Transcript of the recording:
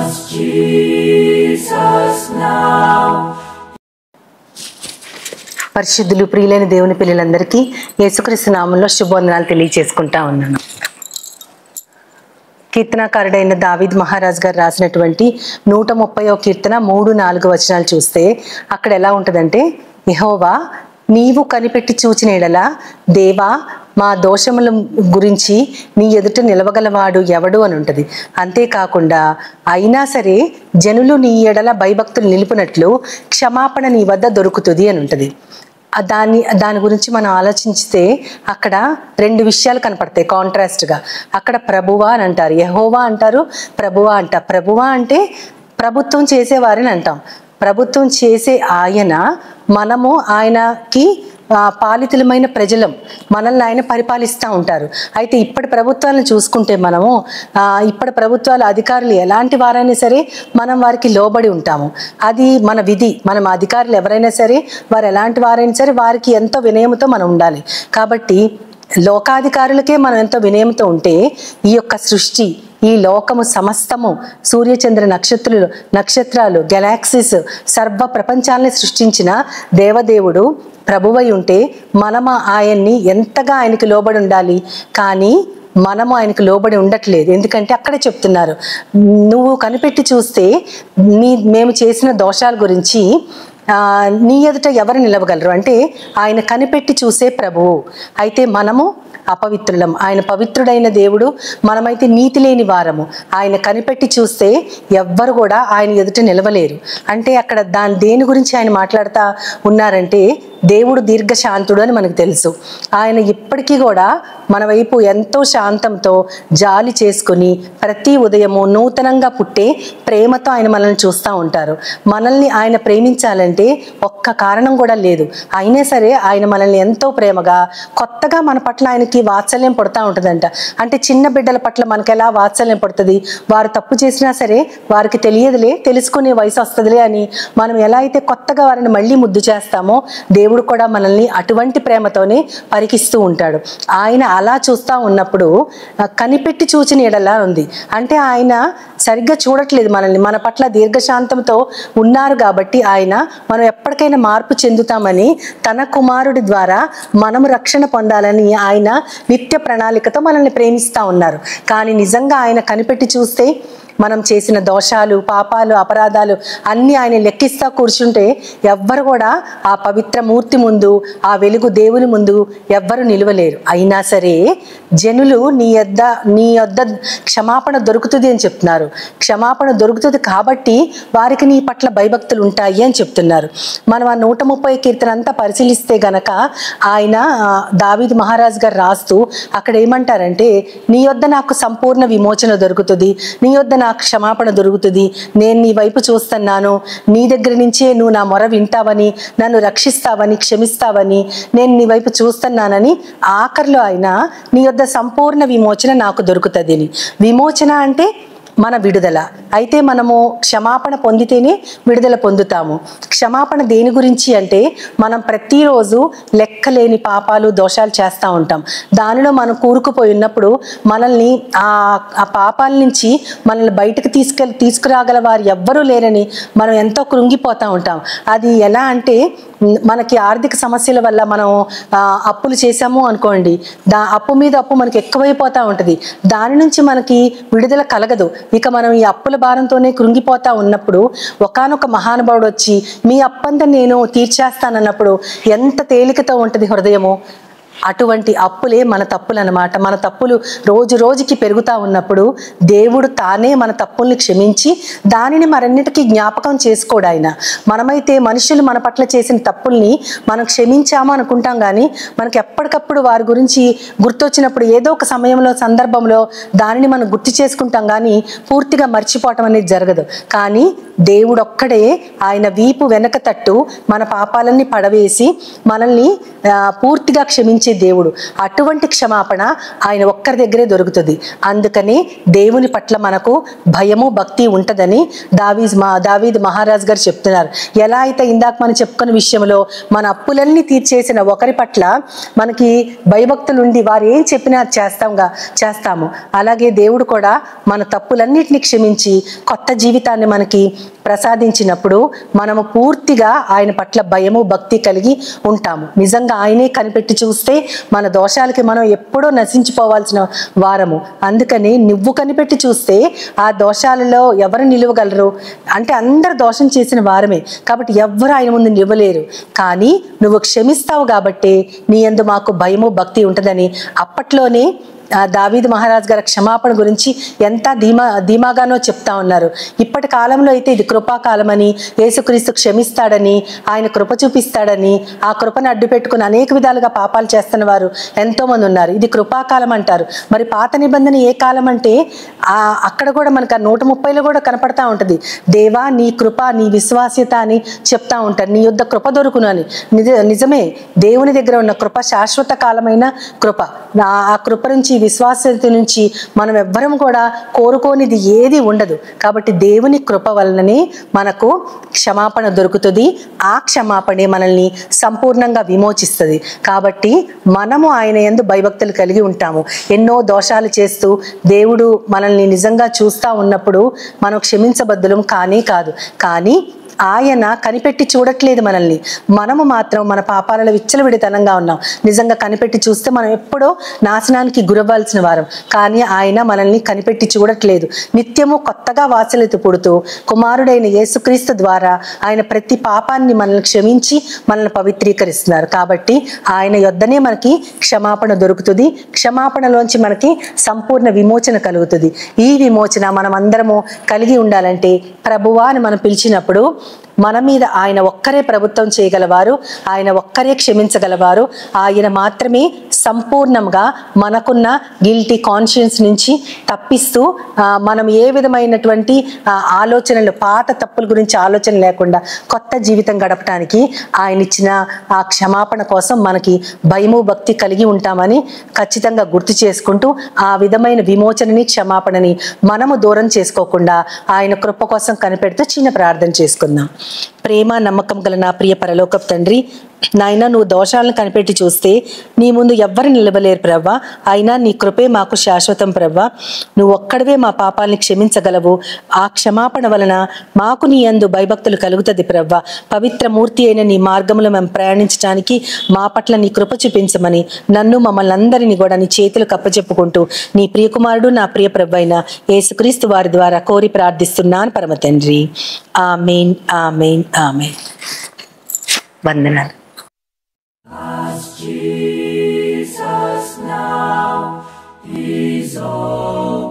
Jesus now. పరిశుద్ధులు ప్రియులైన దేవుని పిల్లలందరికీ యేసుక్రీస్తు నామములో శుభవందనాలు తెలియజేసుకుంటా ఉన్నాను. కీర్తనకారుడైన దావీద్ మహారాజ్ గారు రాసినటువంటి 130వ కీర్తన 3-4 వచనాలు చూస్తే అక్కడ ఎలా ఉంటుందంటే, యెహోవా నీవు కనిపెట్టి చూచిన ఎడల, దేవా మా దోషముల గురించి నీ ఎదుట నిలవగలవాడు ఎవడు అని ఉంటుంది. అంతేకాకుండా అయినా సరే జనులు నీ ఎడల భయభక్తులు నిలుపునట్లు క్షమాపణ నీ వద్ద దొరుకుతుంది అని ఉంటుంది. దాని గురించి మనం ఆలోచిస్తే అక్కడ 2 విషయాలు కనపడతాయి కాంట్రాస్ట్గా. అక్కడ ప్రభువా అని అంటారు, యెహోవా అంటారు, ప్రభువా అంటారు. ప్రభువా అంటే ప్రభుత్వం చేసేవారని అంటాం. ప్రభుత్వం చేసే ఆయన, మనము ఆయనకి పాలితులమైన ప్రజలం, మనల్ని ఆయన పరిపాలిస్తూ ఉంటారు. అయితే ఇప్పటి ప్రభుత్వాలను చూసుకుంటే మనము ఇప్పటి ప్రభుత్వాల అధికారులు ఎలాంటి వారైనా సరే మనం వారికి లోబడి ఉంటాము. అది మన విధి. మనం అధికారులు ఎవరైనా సరే, వారు ఎలాంటి వారైనా సరే వారికి ఎంతో వినయంతో మనం ఉండాలి. కాబట్టి లోకాధికారులకే మనం ఎంతో వినయంతో ఉంటే, ఈ యొక్క సృష్టి, ఈ లోకము సమస్తము, సూర్యచంద్ర నక్షత్రాలు, గెలాక్సీస్, సర్వ ప్రపంచాలని సృష్టించిన దేవదేవుడు ప్రభువై ఉంటే మనము ఆయన్ని ఎంతగా ఆయనకి లోబడి ఉండాలి. కానీ మనము ఆయనకు లోబడి ఉండట్లేదు. ఎందుకంటే అక్కడే చెప్తున్నారు, నువ్వు కనిపెట్టి చూస్తే మేము చేసిన దోషాల గురించి నీ ఎదుట ఎవరు నిలవగలరు అంటే ఆయన కనిపెట్టి చూసే ప్రభువు. అయితే మనము అపవిత్రులం, ఆయన పవిత్రుడైన దేవుడు, మనమైతే నీతి లేని వారము. ఆయన కనిపెట్టి చూస్తే ఎవ్వరు కూడా ఆయన ఎదుట నిలవలేరు. అంటే అక్కడ దేని గురించి ఆయన మాట్లాడుతూ ఉన్నారంటే, దేవుడు దీర్ఘశాంతుడు అని మనకు తెలుసు. ఆయన ఇప్పటికీ కూడా మన వైపు ఎంతో శాంతంతో జాలి చేసుకుని ప్రతి ఉదయము నూతనంగా పుట్టే ప్రేమతో ఆయన మనల్ని చూస్తూ ఉంటారు. మనల్ని ఆయన ప్రేమించాలంటే ఒక్క కారణం కూడా లేదు. అయినా సరే ఆయన మనల్ని ఎంతో ప్రేమగా, కొత్తగా మన పట్ల ఆయనకి వాత్సల్యం పడుతూ ఉంటుందంట. అంటే చిన్న బిడ్డల పట్ల మనకి ఎలా వాత్సల్యం పడుతుంది, వారు తప్పు చేసినా సరే వారికి తెలియదులే, తెలుసుకునే వయసు వస్తుందిలే అని మనం ఎలా అయితే కొత్తగా వారిని మళ్ళీ ముద్దు చేస్తామో, దేవుడు కూడా మనల్ని అటువంటి ప్రేమతోనే పరికిస్తూ ఉంటాడు. ఆయన అలా చూస్తూ ఉన్నప్పుడు కనిపెట్టి చూచిన ఎడలా ఉంది. అంటే ఆయన సరిగ్గా చూడట్లేదు మనల్ని, మన పట్ల దీర్ఘశాంతంతో ఉన్నారు కాబట్టి ఆయన మనం ఎప్పటికైనా మార్పు చెందుతామని, తన కుమారుడి ద్వారా మనము రక్షణ పొందాలని ఆయన నిత్య ప్రణాళికతో మనల్ని ప్రేమిస్తూ ఉన్నారు. కానీ నిజంగా ఆయన కనిపెట్టి చూస్తే మనం చేసిన దోషాలు, పాపాలు, అపరాధాలు అన్నీ ఆయన లెక్కిస్తా కూర్చుంటే ఎవ్వరు కూడా ఆ పవిత్ర మూర్తి ముందు, ఆ వెలుగు దేవుని ముందు ఎవ్వరు నిలవలేరు. అయినా సరే జనులు నీ యొద్ద క్షమాపణ దొరుకుతుంది అని చెప్తున్నారు. క్షమాపణ దొరుకుతుంది కాబట్టి వారికి నీ పట్ల భయభక్తులు ఉంటాయి అని చెప్తున్నారు. మనం ఆ 130 కీర్తన అంతా పరిశీలిస్తే గనక ఆయన దావీద్ మహారాజ్ గారు రాస్తూ అక్కడ ఏమంటారంటే, నీ యొద్ద నాకు సంపూర్ణ విమోచన దొరుకుతుంది, నీ యొద్ద నాకు క్షమాపణ దొరుకుతుంది, నేను నీ వైపు చూస్తున్నాను, నీ దగ్గర నుంచే నువ్వు నా మొర వింటావని, నన్ను రక్షిస్తావని, క్షమిస్తావని నేను నీ వైపు చూస్తున్నానని ఆఖరిలో ఆయన నీ యొద్ద సంపూర్ణ విమోచన నాకు దొరుకుతుంది అని. విమోచన అంటే మన విడుదల. అయితే మనము క్షమాపణ పొందితేనే విడుదల పొందుతాము. క్షమాపణ దేని గురించి అంటే, మనం ప్రతిరోజు లెక్కలేని పాపాలు, దోషాలు చేస్తూ ఉంటాం. దానిలో మనం కూరుకుపోయి ఉన్నప్పుడు మనల్ని ఆ పాపాల నుంచి మనల్ని బయటకు తీసుకురాగల వారు ఎవ్వరూ లేరని మనం ఎంతో కృంగిపోతూ ఉంటాం. అది ఎలా అంటే, మనకి ఆర్థిక సమస్యల వల్ల మనం అప్పులు చేసాము అనుకోండి, అప్పు మీద అప్పు మనకి ఎక్కువైపోతూ ఉంటుంది. దాని నుంచి మనకి విడుదల కలగదు. ఇక మనం ఈ అప్పుల భారంతోనే కృంగిపోతా ఉన్నప్పుడు ఒకానొక మహానుభావుడు వచ్చి మీ అప్పంతా నేను తీర్చేస్తానన్నప్పుడు ఎంత తేలికతో ఉంటుంది హృదయము. అటువంటి అప్పులే మన తప్పులు అన్నమాట. మన తప్పులు రోజు రోజుకి పెరుగుతూ ఉన్నప్పుడు దేవుడు తానే మన తప్పుల్ని క్షమించి దానిని మరన్నిటికీ జ్ఞాపకం చేసుకోడు ఆయన. మనమైతే మనుషులు మన పట్ల చేసిన తప్పుల్ని మనం క్షమించాము అనుకుంటాం, కానీ మనకి ఎప్పటికప్పుడు వారి గురించి గుర్తొచ్చినప్పుడు ఏదో ఒక సమయంలో, సందర్భంలో దానిని మనం గుర్తు చేసుకుంటాం, కానీ పూర్తిగా మర్చిపోవటం అనేది జరగదు. కానీ దేవుడు ఒక్కడే ఆయన వీపు వెనక తట్టు మన పాపాలన్నీ పడవేసి మనల్ని పూర్తిగా క్షమించి క్షమించే దేవుడు. అటువంటి క్షమాపణ ఆయన ఒక్కరి దగ్గరే దొరుకుతుంది. అందుకని దేవుని పట్ల మనకు భయము భక్తి ఉంటుందని దావీదు మహారాజ్ గారు చెప్తున్నారు. ఎలా అయితే ఇందాక మనం చెప్పుకున్న విషయంలో మన అప్పులన్నీ తీర్చేసిన ఒకరి పట్ల మనకి భయభక్తులు ఉండి వారు ఏం చెప్పినా చేస్తాము, అలాగే దేవుడు కూడా మన తప్పులన్నిటిని క్షమించి కొత్త జీవితాన్ని మనకి ప్రసాదించినప్పుడు మనము పూర్తిగా ఆయన పట్ల భయము భక్తి కలిగి ఉంటాము. నిజంగా ఆయనే కనిపెట్టి చూస్తే మన దోషాలకి మనం ఎప్పుడో నశించిపోవాల్సిన వారము. అందుకని నువ్వు కనిపెట్టి చూస్తే ఆ దోషాలలో ఎవరు నిలవగలరు అంటే అందరు దోషం చేసిన వారమే, కాబట్టి ఎవ్వరు ఆయన ముందు నిలవలేరు. కానీ నువ్వు క్షమిస్తావు కాబట్టి నీ యందు మాకు భయము భక్తి ఉంటుందని అప్పట్లోనే దావీదు మహారాజ్ గారి క్షమాపణ గురించి ఎంత ధీమాగానో చెప్తా ఉన్నారు. ఇప్పటి కాలంలో అయితే ఇది కృపాకాలమని, యేసుక్రీస్తు క్షమిస్తాడని, ఆయన కృప చూపిస్తాడని, ఆ కృపను అడ్డు పెట్టుకుని అనేక విధాలుగా పాపాలు చేస్తున్న వారు ఎంతో మంది ఉన్నారు. ఇది కృపాకాలం అంటారు. మరి పాత నిబంధన ఏ కాలం అంటే అక్కడ కూడా మనకు 130లో కూడా కనపడతా ఉంటుంది. దేవా నీ కృప నీ విశ్వాస్యత అని చెప్తా ఉంటారు. నీ యుద్ధ కృప దొరుకును అని. నిజమే, దేవుని దగ్గర ఉన్న కృప శాశ్వత కాలమైన కృప. ఆ కృప నుంచి విశ్వాసత నుంచి మనం ఎవ్వరం కూడా కోరుకోనిది ఏది ఉండదు. కాబట్టి దేవుని కృప వలననే మనకు క్షమాపణ దొరుకుతుంది. ఆ క్షమాపణే మనల్ని సంపూర్ణంగా విమోచిస్తుంది. కాబట్టి మనము ఆయన యందు భయభక్తులు కలిగి ఉంటాము. ఎన్నో దోషాలు చేస్తూ దేవుడు మనల్ని నిజంగా చూస్తూ ఉన్నప్పుడు మనం క్షమించబద్దులం కానే కాదు. కానీ ఆయన కనిపెట్టి చూడట్లేదు మనల్ని. మనము మాత్రం మన పాపాలలో విచ్చలవిడితనంగా ఉన్నాం. నిజంగా కనిపెట్టి చూస్తే మనం ఎప్పుడో నాశనానికి గురవ్వాల్సిన వారం. కానీ ఆయన మనల్ని కనిపెట్టి చూడట్లేదు. నిత్యము కొత్తగా వాత్సల్యత పుడుతూ కుమారుడైన యేసుక్రీస్తు ద్వారా ఆయన ప్రతి పాపాన్ని మనల్ని క్షమించి మనల్ని పవిత్రీకరిస్తున్నారు. కాబట్టి ఆయన యొద్దనే మనకి క్షమాపణ దొరుకుతుంది. క్షమాపణలోంచి మనకి సంపూర్ణ విమోచన కలుగుతుంది. ఈ విమోచన మనం అందరము కలిగి ఉండాలంటే ప్రభువా అని మనం పిలిచినప్పుడు మన మీద ఆయన ఒక్కరే ప్రభుత్వం చేయగలవారు, ఆయన ఒక్కరే క్షమించగలవారు. ఆయన మాత్రమే సంపూర్ణంగా మనకున్న గిల్టీ కాన్షియన్స్ నుంచి తప్పిస్తూ మనం ఏ విధమైనటువంటి ఆలోచనలు, పాత తప్పుల గురించి ఆలోచన లేకుండా కొత్త జీవితం గడపడానికి ఆయన ఇచ్చిన ఆ క్షమాపణ కోసం మనకి భయము భక్తి కలిగి ఉంటామని ఖచ్చితంగా గుర్తు చేసుకుంటూ ఆ విధమైన విమోచనని క్షమాపణని మనము దూరం చేసుకోకుండా ఆయన కృప కోసం కనిపెడుతూ చిన్న ప్రార్థన చేసుకుందాం. ప్రేమ నమ్మకం గల నా ప్రియ పరలోకపు తండ్రి, నాయన నువ్వు దోషాలను కనిపెట్టి చూస్తే నీ ముందు ఎవ్వరు నిలబలేరు ప్రవ్వా. అయినా నీ కృపే మాకు శాశ్వతం ప్రవ్వా. నువ్వు ఒక్కడవే మా పాపాలని క్షమించగలవు. ఆ క్షమాపణ వలన మాకు నీ యందు భయభక్తులు కలుగుతుంది ప్రవ్వా. పవిత్ర మూర్తి అయిన నీ మార్గంలో మేము ప్రయాణించడానికి మా పట్ల నీ కృప చూపించమని నన్ను మమ్మల్ని అందరినీ కూడా నీ చేతులు కప్పచెప్పుకుంటూ నీ ప్రియకుమారుడు నా ప్రియ ప్రభు అయిన యేసుక్రీస్తు వారి ద్వారా కోరి ప్రార్థిస్తున్నాను పరమ తండ్రి. ఆమేన్, ఆమేన్, ఆమేన్. వందనాలు. Jesus now is all.